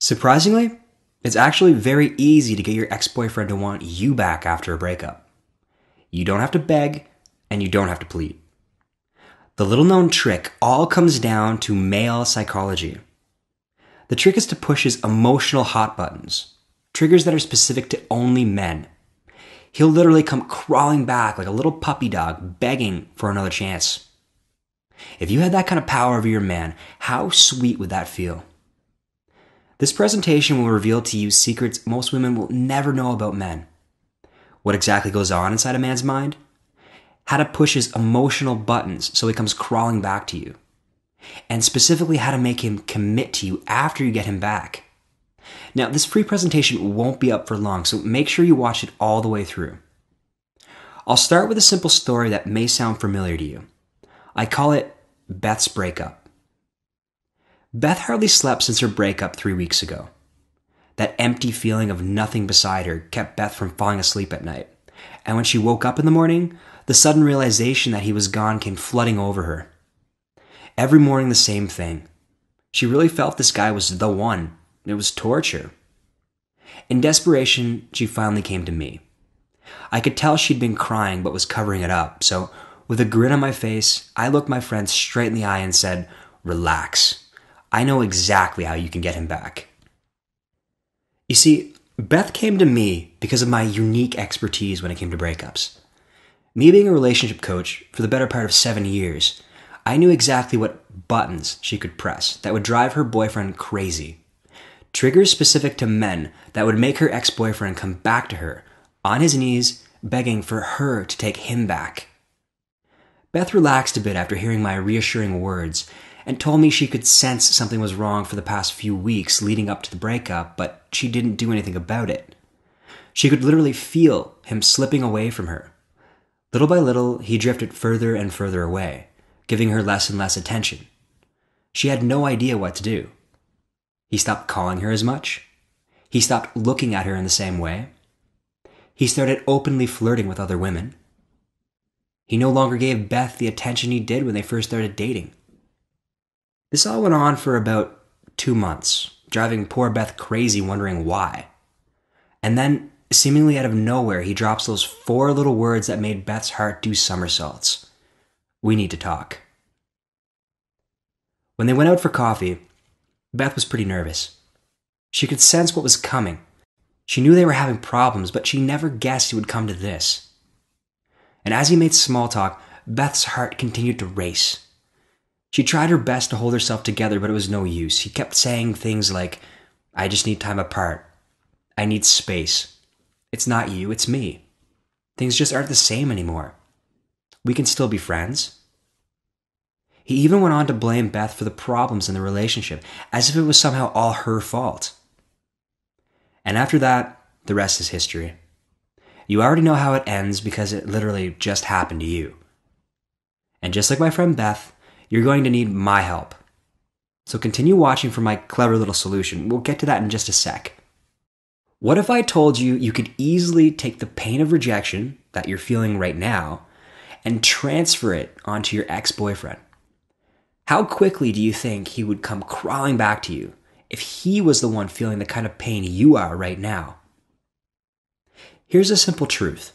Surprisingly, it's actually very easy to get your ex-boyfriend to want you back after a breakup. You don't have to beg, and you don't have to plead. The little-known trick all comes down to male psychology. The trick is to push his emotional hot buttons, triggers that are specific to only men. He'll literally come crawling back like a little puppy dog, begging for another chance. If you had that kind of power over your man, how sweet would that feel? This presentation will reveal to you secrets most women will never know about men. What exactly goes on inside a man's mind? How to push his emotional buttons so he comes crawling back to you. And specifically how to make him commit to you after you get him back. Now, this free presentation won't be up for long, so make sure you watch it all the way through. I'll start with a simple story that may sound familiar to you. I call it Beth's breakup. Beth hardly slept since her breakup 3 weeks ago. That empty feeling of nothing beside her kept Beth from falling asleep at night. And when she woke up in the morning, the sudden realization that he was gone came flooding over her. Every morning the same thing. She really felt this guy was the one. It was torture. In desperation, she finally came to me. I could tell she'd been crying but was covering it up, so with a grin on my face, I looked my friend straight in the eye and said, "Relax. I know exactly how you can get him back." You see, Beth came to me because of my unique expertise when it came to breakups. Me being a relationship coach for the better part of 7 years, I knew exactly what buttons she could press that would drive her boyfriend crazy. Triggers specific to men that would make her ex-boyfriend come back to her, on his knees, begging for her to take him back. Beth relaxed a bit after hearing my reassuring words and told me she could sense something was wrong for the past few weeks leading up to the breakup, but she didn't do anything about it. She could literally feel him slipping away from her. Little by little, he drifted further and further away, giving her less and less attention. She had no idea what to do. He stopped calling her as much. He stopped looking at her in the same way. He started openly flirting with other women. He no longer gave Beth the attention he did when they first started dating. This all went on for about 2 months, driving poor Beth crazy wondering why. And then, seemingly out of nowhere, he drops those 4 little words that made Beth's heart do somersaults. "We need to talk." When they went out for coffee, Beth was pretty nervous. She could sense what was coming. She knew they were having problems, but she never guessed it would come to this. And as he made small talk, Beth's heart continued to race. She tried her best to hold herself together, but it was no use. He kept saying things like, "I just need time apart. I need space. It's not you, it's me. Things just aren't the same anymore. We can still be friends." He even went on to blame Beth for the problems in the relationship, as if it was somehow all her fault. And after that, the rest is history. You already know how it ends because it literally just happened to you. And just like my friend Beth, you're going to need my help. So continue watching for my clever little solution. We'll get to that in just a sec. What if I told you you could easily take the pain of rejection that you're feeling right now and transfer it onto your ex-boyfriend? How quickly do you think he would come crawling back to you if he was the one feeling the kind of pain you are right now? Here's a simple truth.